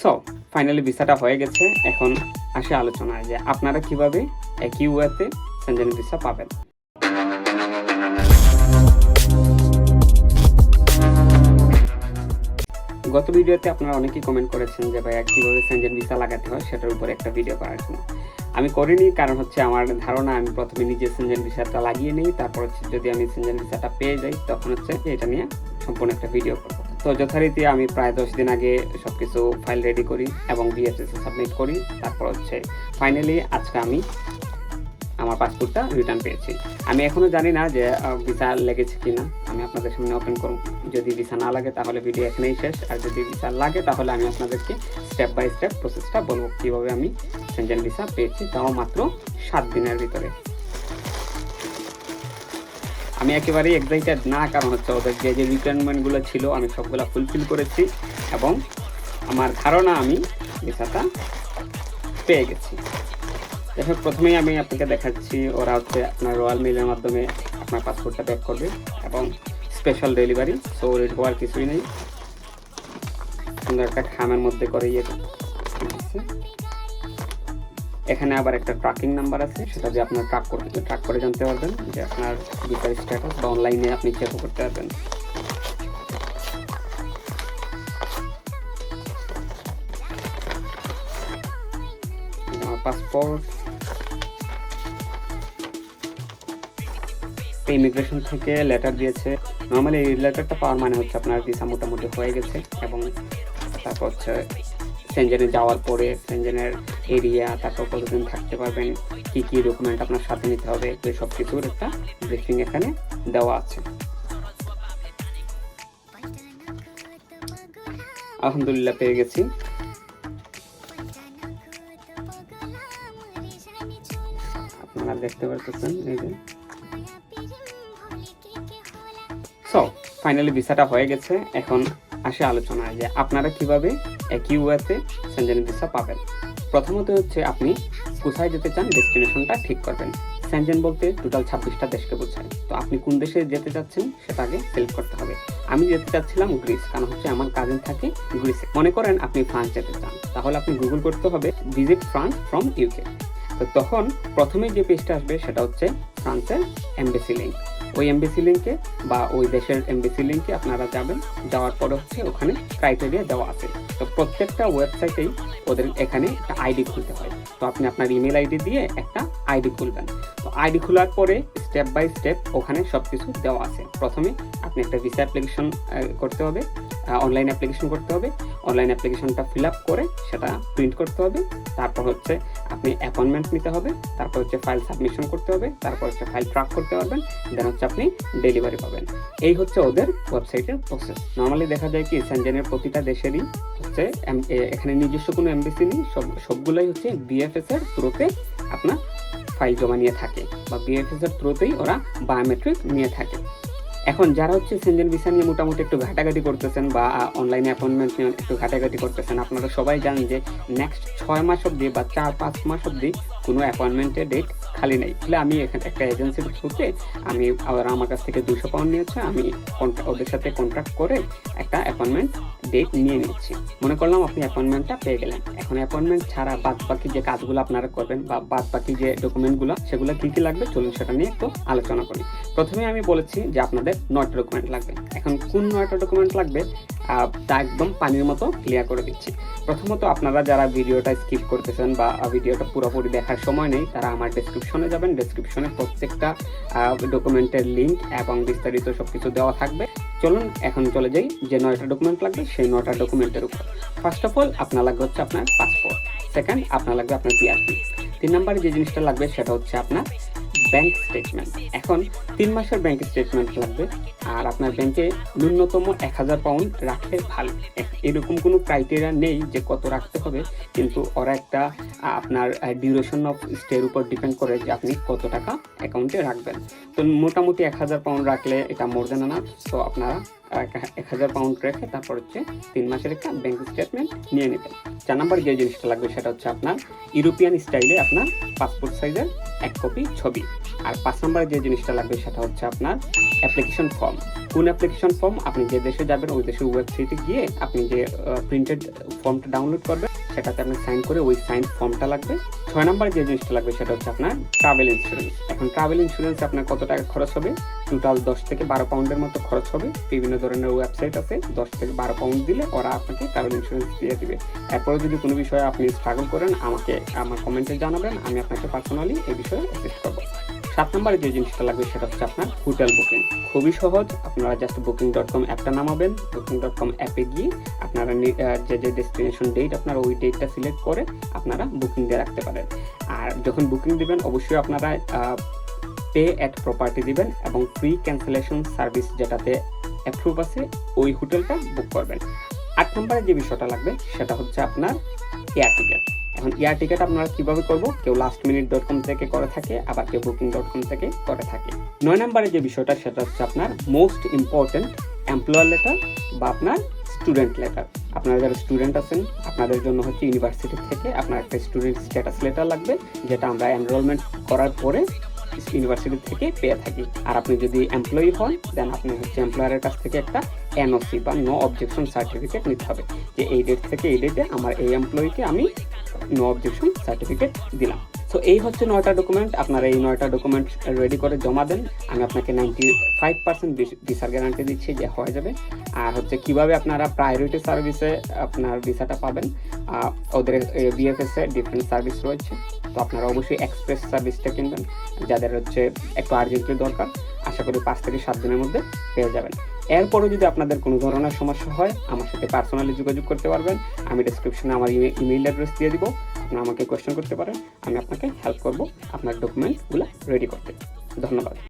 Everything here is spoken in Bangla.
সো ফাইনালি ভিসাটা হয়ে গেছে। এখন আসে আলোচনায় যে আপনারা কিভাবে একই ওয়েতে সেনজেন ভিসা পাবেন। গত ভিডিওতে আপনারা অনেকেই কমেন্ট করেছেন যে ভাইয়া কীভাবে সেনজেন ভিসা লাগাতে হয় সেটার উপরে একটা ভিডিও করার জন্য। আমি করিনি, কারণ হচ্ছে আমার ধারণা আমি প্রথমে নিজে সেনজেন ভিসাটা লাগিয়ে নিই, তারপর হচ্ছে যদি আমি সেনজেন ভিসাটা পেয়ে যাই তখন হচ্ছে এটা নিয়ে সম্পূর্ণ একটা ভিডিও করবো। তো যথারীতি আমি প্রায় 10 দিন আগে সবকিছু ফাইল রেডি করি এবং বিএসএসে সাবমিট করি। তারপর হচ্ছে ফাইনালি আজকে আমি আমার পাসপোর্টটা রিটার্ন পেয়েছি। আমি এখনও জানি না যে ভিসা লেগেছে কি না, আমি আপনাদের সামনে ওপেন করব। যদি ভিসা না লাগে তাহলে ভিডিও এখানেই শেষ, আর যদি ভিসা লাগে তাহলে আমি আপনাদেরকে স্টেপ বাই স্টেপ প্রসেসটা বলবো কীভাবে আমি সেনজেন ভিসা পেয়েছি, তাও মাত্র 7 দিনের ভিতরে। আমি একেবারেই এক্সাইটেড না, কারণ হচ্ছে ওদের যে যে রিকোয়ারমেন্টগুলো ছিল আমি সবগুলো ফুলফিল করেছি এবং আমার ধারণা আমি ভিসাটা পেয়ে গেছি। যাই হোক, প্রথমেই আমি আপনাকে দেখাচ্ছি ওরা হচ্ছে আপনার রয়্যাল মেইলের মাধ্যমে আপনার পাসপোর্টটা ব্যাক করবে এবং স্পেশাল ডেলিভারি, সো রেট হওয়ার কিছুই নেই। সুন্দর একটা খামের মধ্যে করে এখানে আবার একটা ট্র্যাকিং নাম্বার আছে, সেটা দিয়ে আপনার ট্র্যাক করে জানতে পারবেন যে আপনার ভিসার স্ট্যাটাস, বা অনলাইনে আপনি চেকও করতে পারবেন। আমার পাসপোর্ট ইমিগ্রেশন থেকে লেটার দিয়েছে। নর্মালি এই লেটারটা পাওয়ার মানে হচ্ছে আপনার ভিসা মোটামুটি হয়ে গেছে, এবং তারপর হচ্ছে সেনজেনে যাওয়ার পরে সেনজেনের এরিয়া, তারপর কতদিন থাকতে পারবেন, কি কি ডকুমেন্ট আপনার সাথে নিতে হবে, তো সব কিছুর একটা ব্রিফিং এখানে দেওয়া আছে। আলহামদুলিল্লাহ পেয়ে গেছি। আপনারা দেখতে পারতেছেন এই যে। সো ফাইনালি ভিসাটা হয়ে গেছে। এখন আসে আলোচনায় যে আপনারা কিভাবে একই ওয়েতে সেনজেন ভিসা পাবেন। প্রথমত হচ্ছে আপনি কোথায় যেতে চান ডেস্টিনেশনটা ঠিক করবেন। সেনজেন বলতে টোটাল 26টা দেশকে বোঝায়, তো আপনি কোন দেশে যেতে চাচ্ছেন সেটা আগে সিলেক্ট করতে হবে। আমি যেতে চাচ্ছিলাম গ্রিস, কারণ হচ্ছে আমার কাজিন থাকে গ্রিসে। মনে করেন আপনি ফ্রান্স যেতে চান, তাহলে আপনি গুগল করতে হবে ভিজিট ফ্রান্স ফ্রম ইউকে। তো তখন প্রথমেই যে পেজটা আসবে সেটা হচ্ছে ফ্রান্সের এমবেসি লিঙ্ক। ওই এমবেসি লিঙ্কে বা ওই দেশের এমবেসি লিঙ্কে আপনারা যাবেন। যাওয়ার পরে হচ্ছে ওখানে ক্রাইটেরিয়া দেওয়া আছে। তো প্রত্যেকটা ওয়েবসাইটেই ওদের এখানে একটা আইডি খুলতে হয়। তো আপনি আপনার ইমেল আইডি দিয়ে একটা আইডি খুলবেন। তো আইডি খোলার পরে স্টেপ বাই স্টেপ ওখানে সব কিছু দেওয়া আছে। প্রথমে আপনি একটা ভিসা অ্যাপ্লিকেশন করতে হবে, অনলাইন অ্যাপ্লিকেশন করতে হবে। অনলাইন অ্যাপ্লিকেশনটা ফিল আপ করে সেটা প্রিন্ট করতে হবে। তারপর হচ্ছে আপনি অ্যাপয়েন্টমেন্ট নিতে হবে। তারপর হচ্ছে ফাইল সাবমিশন করতে হবে। তারপর হচ্ছে ফাইল ট্র্যাক করতে পারবেন। দেন হচ্ছে আপনি ডেলিভারি পাবেন। এই হচ্ছে ওদের ওয়েবসাইটের প্রসেস। নর্মালি দেখা যায় কি সেনজেনের প্রতিটা দেশেরই হচ্ছে এখানে নিজস্ব কোনো এমবেসি নেই, সবগুলোই হচ্ছে বিএফএস এর থ্রুতে আপনার ফাইল জমা নিয়ে থাকে, বা বিএফএস এর থ্রুতেই ওরা বায়োমেট্রিক নিয়ে থাকে। এখন যারা হচ্ছে সেনজেন ভিসা নিয়ে মোটামুটি একটু ঘাটাঘাটি করতেছেন বা অনলাইনে অ্যাপয়েন্টমেন্ট নিয়ে একটু ঘাটাঘাটি করতেছেন, আপনারা সবাই জানেন যে নেক্সট 6 মাস অবধি বা 4-5 মাস অবধি কোনো অ্যাপয়েন্টমেন্টের ডেট খালি নেই। তাহলে আমি এখানে একটা এজেন্সির থ্রুতে ওরা আমার কাছ থেকে 200 পাউন্ড নিয়েছে, আমি ওদের সাথে কন্ট্রাক্ট করে একটা অ্যাপয়েন্টমেন্ট ডেট নিয়ে নিচ্ছি। মনে করলাম আপনি অ্যাপয়েন্টমেন্টটা পেয়ে গেলেন। এখন অ্যাপয়েন্টমেন্ট ছাড়া বাদ বাকি যে কাজগুলো আপনারা করবেন বা বাদ বাকি যে ডকুমেন্টগুলো, সেগুলো কী কী লাগবে চলুন সেটা নিয়ে একটু আলোচনা করি। প্রথমে আমি বলেছি যে আপনাদের 9টা ডকুমেন্ট লাগবে। এখন কোন 9টা ডকুমেন্ট লাগবে তা একদম পানির মতো ক্লিয়ার করে দিচ্ছি। প্রথমত আপনারা যারা ভিডিওটা স্কিপ করতেছেন বা ভিডিওটা পুরোপুরি দেখার সময় নেই, তারা আমার ডেসক্রিপশনে যাবেন। ডেসক্রিপশনে প্রত্যেকটা ডকুমেন্টের লিঙ্ক এবং বিস্তারিত সব কিছু দেওয়া থাকবে। চলুন এখন চলে যাই যে 9টা ডকুমেন্ট লাগবে সেই 9টা ডকুমেন্টের উপর। ফার্স্ট অফ অল আপনার লাগবে হচ্ছে আপনার পাসপোর্ট। সেকেন্ড আপনার লাগবে আপনার বিআরপি। 3 নম্বরে যে জিনিসটা লাগবে সেটা হচ্ছে আপনার ব্যাংক স্টেটমেন্ট। এখন 3 মাসের ব্যাংক স্টেটমেন্ট লাগবে, আর আপনার ব্যাংকে ন্যূনতম 1000 পাউন্ড রাখলে ভালো। এরকম কোনো ক্রাইটেরিয়া নেই যে কত রাখতে হবে, কিন্তু ওরা একটা আপনার ডিউরেশন অফ স্টের উপর ডিপেন্ড করে যে আপনি কত টাকা অ্যাকাউন্টে রাখবেন। তো মোটামুটি 1000 পাউন্ড রাখলে এটা মোর দেন এনাফ। তো আপনারা 1000 পাউন্ড রেখে তারপর হচ্ছে 3 মাসের একটা ব্যাংক স্টেটমেন্ট নিয়ে নেবেন। 4 নম্বরে যে জিনিসটা লাগবে সেটা হচ্ছে আপনার ইউরোপিয়ান স্টাইলে আপনার পাসপোর্ট সাইজের 1 কপি ছবি। আর 5 নম্বরে যে জিনিসটা লাগবে সেটা হচ্ছে আপনার অ্যাপ্লিকেশন ফর্ম। কোন অ্যাপ্লিকেশন ফর্ম? আপনি যে দেশে যাবেন ওই দেশের ওয়েবসাইটে গিয়ে আপনি যে প্রিন্টেড ফর্মটা ডাউনলোড করবেন সেটাতে আপনি সাইন করে ওই সাইন ফর্মটা লাগবে। 6 নম্বরে যে জিনিসটা লাগবে সেটা হচ্ছে আপনার ট্রাভেল ইন্স্যুরেন্স। এখন ট্রাভেল ইন্স্যুরেন্স আপনার কত টাকা খরচ হবে? টোটাল 10 থেকে 12 পাউন্ডের মতো খরচ হবে। বিভিন্ন ধরনের ওয়েবসাইট আছে, 10 থেকে 12 পাউন্ড দিলে ওরা আপনাকে ট্রাভেল ইন্স্যুরেন্স দিয়ে দিবে। এরপরে যদি কোনো বিষয়ে আপনি স্ট্রাগল করেন আমাকে আমার কমেন্টে জানাবেন, আমি আপনাকে পার্সোনালি এই বিষয়ে অ্যাসিস্ট করবো। 7 নম্বরে যে জিনিসটা লাগবে সেটা হচ্ছে আপনার হোটেল বুকিং। খুবই সহজ, আপনারা জাস্ট booking.com অ্যাপটা নামাবেন। booking.com অ্যাপে গিয়ে আপনারা যে ডেস্টিনেশন ডেট আপনারা ওই ডেটটা সিলেক্ট করে আপনারা বুকিং দিয়ে রাখতে পারেন। আর যখন বুকিং দিবেন অবশ্যই আপনারা পে অ্যাট প্রপার্টি দিবেন এবং ফ্রি ক্যান্সেলেশন সার্ভিস যেটাতে অ্যাপ্রুভ আছে ওই হোটেলটা বুক করবেন। 8 নম্বরে যে বিষয়টা লাগবে সেটা হচ্ছে আপনার এয়ার টিকেট। এখন এয়ার টিকেট আপনারা কিভাবে করবো? কেউ lastminute.com থেকে করে থাকে, আবার কেউ booking.com থেকে করে থাকে। 9 নম্বরে যে বিষয়টা সেটা হচ্ছে আপনার মোস্ট ইম্পর্টেন্ট এমপ্লয়ার লেটার বা আপনার স্টুডেন্ট লেটার। আপনারা যারা স্টুডেন্ট আছেন আপনাদের জন্য হচ্ছে ইউনিভার্সিটি থেকে আপনার একটা স্টুডেন্ট স্ট্যাটাস লেটার লাগবে, যেটা আমরা এনরোলমেন্ট করার পরে ইউনিভার্সিটি থেকে পেয়ে থাকি। আর আপনি যদি এমপ্লয়ি হন দেন আপনি হচ্ছে এমপ্লয়ারের কাছ থেকে একটা এনওসি বা নো অবজেকশন সার্টিফিকেট নিতে হবে, যে এই ডেট থেকে এই ডেটে আমার এই এমপ্লয়িকে আমি নো অবজেকশন সার্টিফিকেট দিলাম। সো এই হচ্ছে 9টা ডকুমেন্ট। আপনারা এই 9টা ডকুমেন্ট রেডি করে জমা দেন, আমি আপনাকে 95% ভিসার গ্যারান্টি দিচ্ছি যে হয়ে যাবে। আর হচ্ছে কিভাবে আপনারা প্রায়োরিটি সার্ভিসে আপনার ভিসাটা পাবেন, ওদের বিএফএস এ ডিফারেন্ট সার্ভিস রয়েছে, তো আপনারা অবশ্যই এক্সপ্রেস সার্ভিসটা কিনবেন যাদের হচ্ছে একটু আর্জেন্টলি দরকার। আশা করি 5 থেকে 7 দিনের মধ্যে পেয়ে যাবেন। এরপরে যদি আপনাদের কোনো ধরনের সমস্যা হয় আমার সাথে পার্সোনালি যোগাযোগ করতে পারবেন। আমি ডেসক্রিপশনে আমার ইমেইল অ্যাড্রেস দিয়ে দিব, আপনারা আমাকে কোয়েশ্চেন করতে পারেন, আমি আপনাকে হেল্প করব আপনার ডকুমেন্টগুলো রেডি করতে। ধন্যবাদ।